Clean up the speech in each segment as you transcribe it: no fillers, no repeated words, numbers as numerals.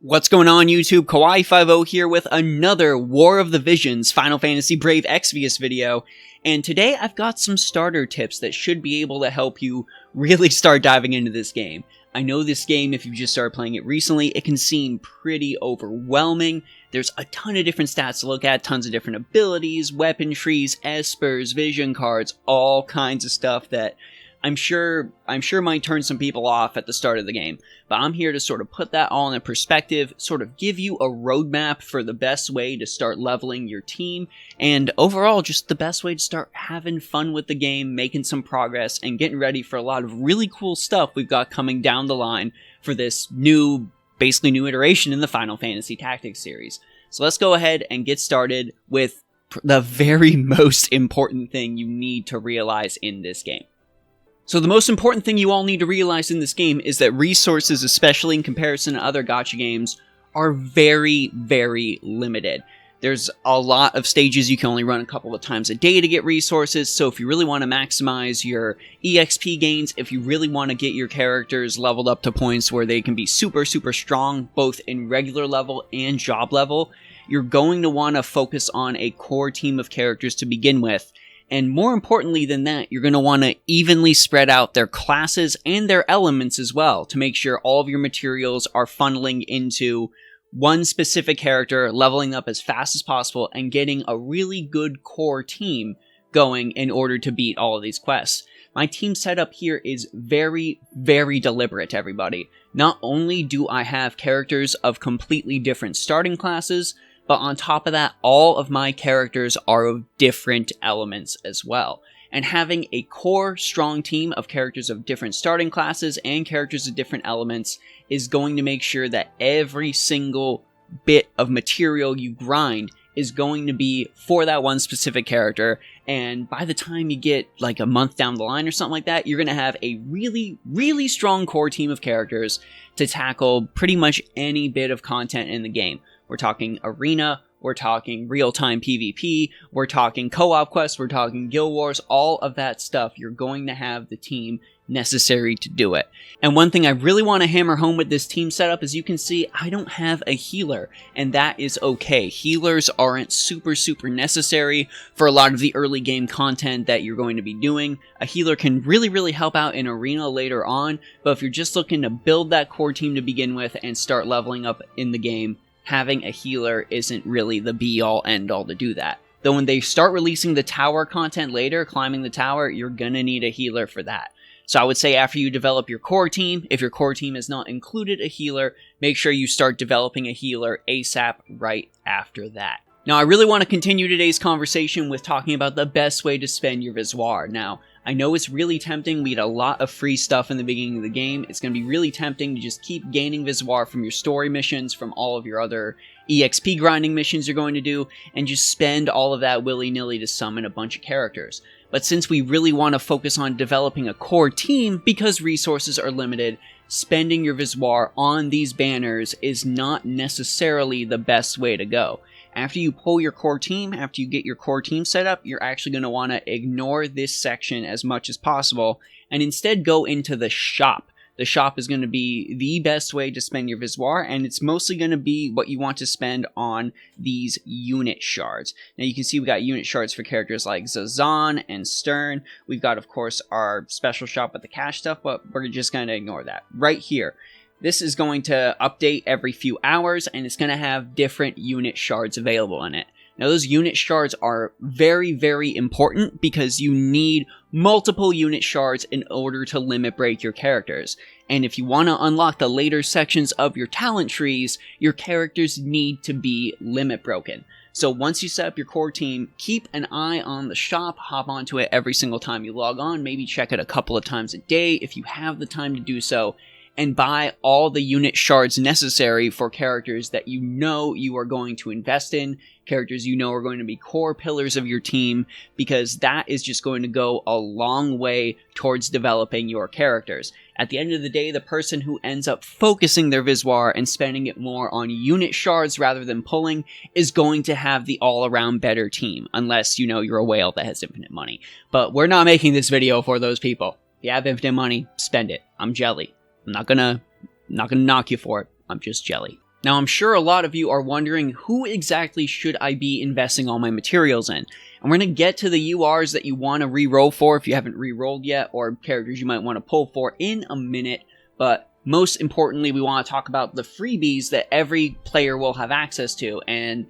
What's going on YouTube? wotvffbe here with another War of the Visions Final Fantasy Brave Exvius video, and today I've got some starter tips that should be able to help you really start diving into this game. I know this game, if you've just started playing it recently, it can seem pretty overwhelming. There's a ton of different stats to look at, tons of different abilities, weapon trees, espers, vision cards, all kinds of stuff that I'm sure might turn some people off at the start of the game, but I'm here to sort of put that all in perspective, sort of give you a roadmap for the best way to start leveling your team, and overall just the best way to start having fun with the game, making some progress, and getting ready for a lot of really cool stuff we've got coming down the line for this basically new iteration in the Final Fantasy Tactics series. So let's go ahead and get started with the very most important thing you need to realize in this game. So the most important thing you all need to realize in this game is that resources, especially in comparison to other gacha games, are very, very limited. There's a lot of stages you can only run a couple of times a day to get resources, so if you really want to maximize your EXP gains, if you really want to get your characters leveled up to points where they can be super, super strong, both in regular level and job level, you're going to want to focus on a core team of characters to begin with. And more importantly than that, you're going to want to evenly spread out their classes and their elements as well to make sure all of your materials are funneling into one specific character, leveling up as fast as possible, and getting a really good core team going in order to beat all of these quests. My team setup here is very, very deliberate, everybody. Not only do I have characters of completely different starting classes, but on top of that, all of my characters are of different elements as well. And having a core, strong team of characters of different starting classes and characters of different elements is going to make sure that every single bit of material you grind is going to be for that one specific character. And by the time you get like a month down the line or something like that, you're going to have a really, really strong core team of characters to tackle pretty much any bit of content in the game. We're talking arena, we're talking real-time PvP, we're talking co-op quests, we're talking guild wars, all of that stuff. You're going to have the team necessary to do it. And one thing I really want to hammer home with this team setup is you can see I don't have a healer, and that is okay. Healers aren't super, super necessary for a lot of the early game content that you're going to be doing. A healer can really, really help out in arena later on, but if you're just looking to build that core team to begin with and start leveling up in the game, having a healer isn't really the be-all, end-all to do that. Though when they start releasing the tower content later, climbing the tower, you're gonna need a healer for that. So I would say after you develop your core team, if your core team has not included a healer, make sure you start developing a healer ASAP right after that. Now I really want to continue today's conversation with talking about the best way to spend your Viswaar. Now, I know it's really tempting. We get a lot of free stuff in the beginning of the game. It's going to be really tempting to just keep gaining Viswaar from your story missions, from all of your other EXP grinding missions you're going to do, and just spend all of that willy-nilly to summon a bunch of characters. But since we really want to focus on developing a core team because resources are limited, spending your Viswaar on these banners is not necessarily the best way to go. After you pull your core team, after you get your core team set up, you're actually going to want to ignore this section as much as possible and instead go into the shop. The shop is going to be the best way to spend your Viswaar, and it's mostly going to be what you want to spend on these unit shards. Now you can see we got unit shards for characters like Zazan and Stern. We've got, of course, our special shop with the cash stuff, but we're just going to ignore that. Right here. This is going to update every few hours, and it's going to have different unit shards available in it. Now, those unit shards are very, very important because you need multiple unit shards in order to limit break your characters. And if you want to unlock the later sections of your talent trees, your characters need to be limit broken. So once you set up your core team, keep an eye on the shop, hop onto it every single time you log on, maybe check it a couple of times a day if you have the time to do so, and buy all the unit shards necessary for characters that you know you are going to invest in, characters you know are going to be core pillars of your team, because that is just going to go a long way towards developing your characters. At the end of the day, the person who ends up focusing their Viswaar and spending it more on unit shards rather than pulling is going to have the all-around better team, unless, you know, you're a whale that has infinite money. But we're not making this video for those people. If you have infinite money, spend it. I'm jelly. I'm not gonna knock you for it. I'm just jelly. Now, I'm sure a lot of you are wondering, who exactly should I be investing all my materials in? And we're going to get to the URs that you want to re-roll for if you haven't re-rolled yet, or characters you might want to pull for in a minute, but most importantly, we want to talk about the freebies that every player will have access to, and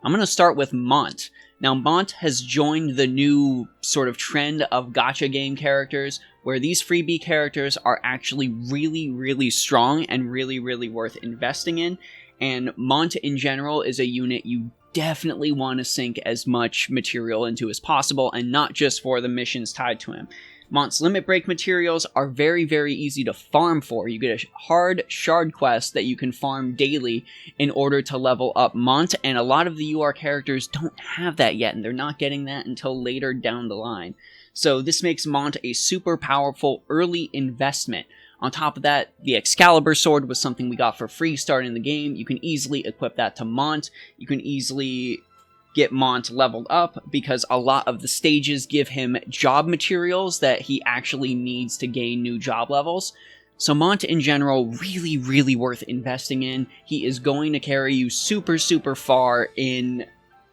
I'm going to start with Mont. Now, Mont has joined the new sort of trend of gacha game characters, where these freebie characters are actually really, really strong and really, really worth investing in. And Mont in general is a unit you definitely want to sink as much material into as possible, and not just for the missions tied to him. Mont's limit break materials are very, very easy to farm for. You get a hard shard quest that you can farm daily in order to level up Mont, and a lot of the UR characters don't have that yet, and they're not getting that until later down the line. So this makes Mont a super powerful early investment. On top of that, the Excalibur sword was something we got for free starting the game. You can easily equip that to Mont. You can easily get Mont leveled up because a lot of the stages give him job materials that he actually needs to gain new job levels. So Mont in general, really, really worth investing in. He is going to carry you super, super far in,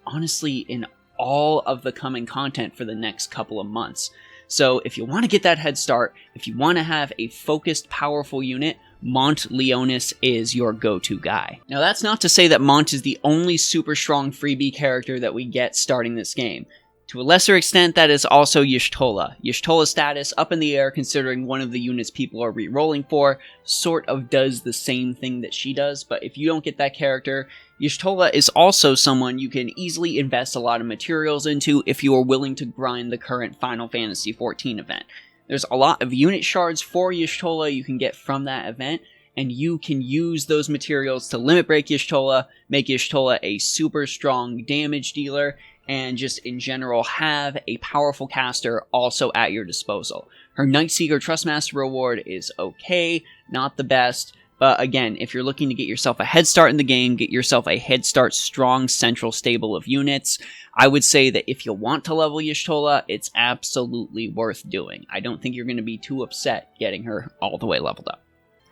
honestly, in all of the coming content for the next couple of months. So if you want to get that head start, if you want to have a focused, powerful unit, Mont Leonis is your go-to guy. Now that's not to say that Mont is the only super strong freebie character that we get starting this game. To a lesser extent, that is also Y'shtola's status, up in the air considering one of the units people are re-rolling for, sort of does the same thing that she does, but if you don't get that character, Y'shtola is also someone you can easily invest a lot of materials into if you are willing to grind the current Final Fantasy XIV event. There's a lot of unit shards for Y'shtola you can get from that event, and you can use those materials to limit break Y'shtola, make Y'shtola a super strong damage dealer, and just in general have a powerful caster also at your disposal. Her Nightseeker Trustmaster reward is okay, not the best, but again, if you're looking to get yourself a head start in the game, get yourself a head start strong central stable of units, I would say that if you want to level Y'shtola, it's absolutely worth doing. I don't think you're going to be too upset getting her all the way leveled up.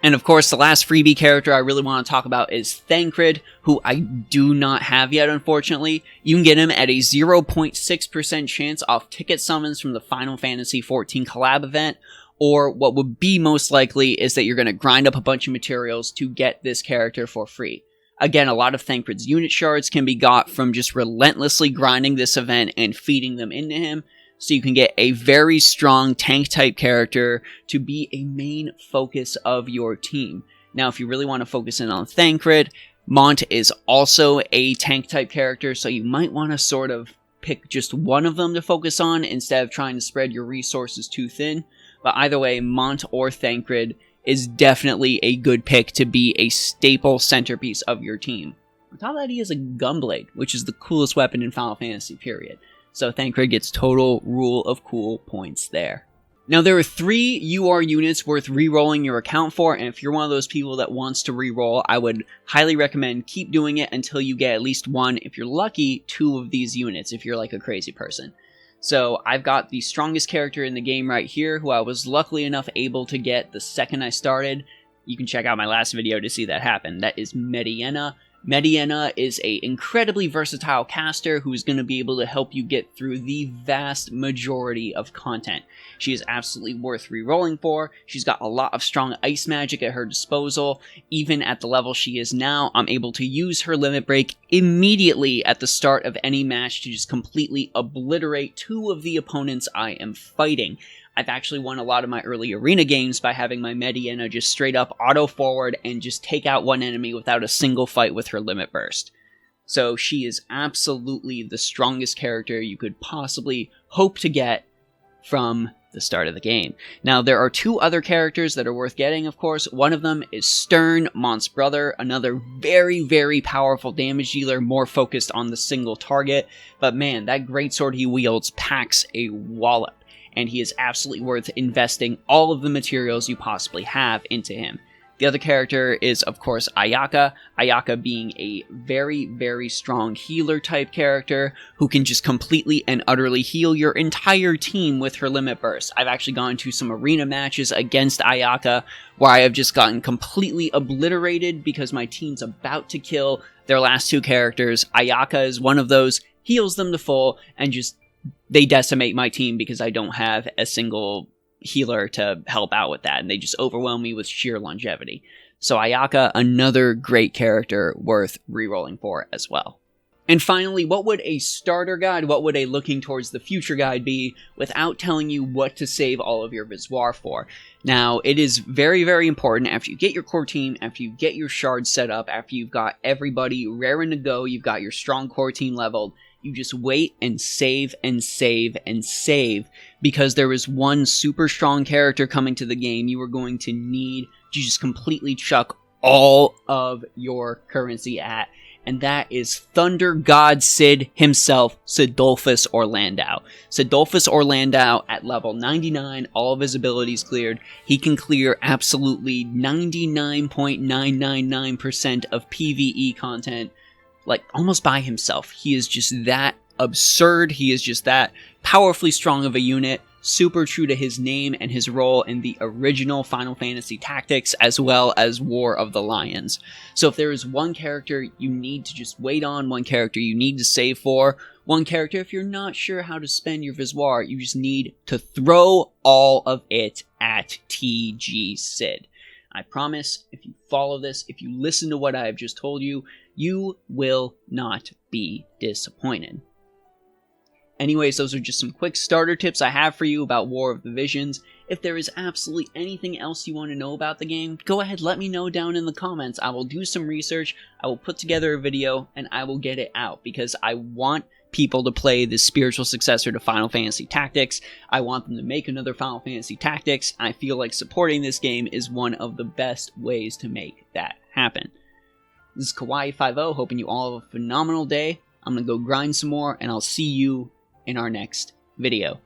And of course, the last freebie character I really want to talk about is Thankred, who I do not have yet, unfortunately. You can get him at a 0.6% chance off ticket summons from the Final Fantasy XIV collab event, or what would be most likely is that you're going to grind up a bunch of materials to get this character for free. Again, a lot of Thankred's unit shards can be got from just relentlessly grinding this event and feeding them into him, so you can get a very strong tank-type character to be a main focus of your team. Now, if you really want to focus in on Thankred, Mont is also a tank-type character, so you might want to sort of pick just one of them to focus on instead of trying to spread your resources too thin. But either way, Mont or Thankred is definitely a good pick to be a staple centerpiece of your team. On top of that, he has a Gunblade, which is the coolest weapon in Final Fantasy, period. So Thankred gets total rule of cool points there. Now there are 3 UR units worth re-rolling your account for, and if you're one of those people that wants to re-roll, I would highly recommend keep doing it until you get at least 1, if you're lucky, 2 of these units, if you're like a crazy person. So I've got the strongest character in the game right here, who I was luckily enough able to get the second I started. You can check out my last video to see that happen. That is Mehdi. Mehdi is an incredibly versatile caster who is going to be able to help you get through the vast majority of content. She is absolutely worth re-rolling for. She's got a lot of strong ice magic at her disposal. Even at the level she is now, I'm able to use her limit break immediately at the start of any match to just completely obliterate 2 of the opponents I am fighting. I've actually won a lot of my early arena games by having my Mehdi just straight up auto forward and just take out one enemy without a single fight with her limit burst. So she is absolutely the strongest character you could possibly hope to get from the start of the game. Now, there are 2 other characters that are worth getting, of course. One of them is Stern, Mont's brother, another very, very powerful damage dealer, more focused on the single target. But man, that greatsword he wields packs a wallop, and he is absolutely worth investing all of the materials you possibly have into him. The other character is, of course, Ayaka. Ayaka being a very, very strong healer type character who can just completely and utterly heal your entire team with her limit burst. I've actually gone to some arena matches against Ayaka where I have just gotten completely obliterated because my team's about to kill their last two characters. Ayaka is one of those, heals them to full, and just they decimate my team because I don't have a single healer to help out with that, and they just overwhelm me with sheer longevity. So Ayaka, another great character worth rerolling for as well. And finally, what would a starter guide, what would a looking towards the future guide be without telling you what to save all of your Viswaar for? Now, it is very, very important after you get your core team, after you get your shards set up, after you've got everybody raring to go, you've got your strong core team leveled, you just wait and save and save and save, because there is one super strong character coming to the game you are going to need to just completely chuck all of your currency at, and that is Thunder God Sid himself, Sidolphus Orlandau. Sidolphus Orlandau at level 99, all of his abilities cleared. He can clear absolutely 99.999% of PvE content, like, almost by himself. He is just that absurd. He is just that powerfully strong of a unit, super true to his name and his role in the original Final Fantasy Tactics, as well as War of the Lions. So if there is one character you need to just wait on, one character you need to save for, one character if you're not sure how to spend your Viswaar, you just need to throw all of it at TG Sid. I promise, if you follow this, if you listen to what I have just told you, you will not be disappointed. Anyways, those are just some quick starter tips I have for you about War of the Visions. If there is absolutely anything else you want to know about the game, go ahead, let me know down in the comments. I will do some research, I will put together a video, and I will get it out, because I want people to play the spiritual successor to Final Fantasy Tactics. I want them to make another Final Fantasy Tactics. I feel like supporting this game is one of the best ways to make that happen. This is wotvffbe, hoping you all have a phenomenal day. I'm going to go grind some more, and I'll see you in our next video.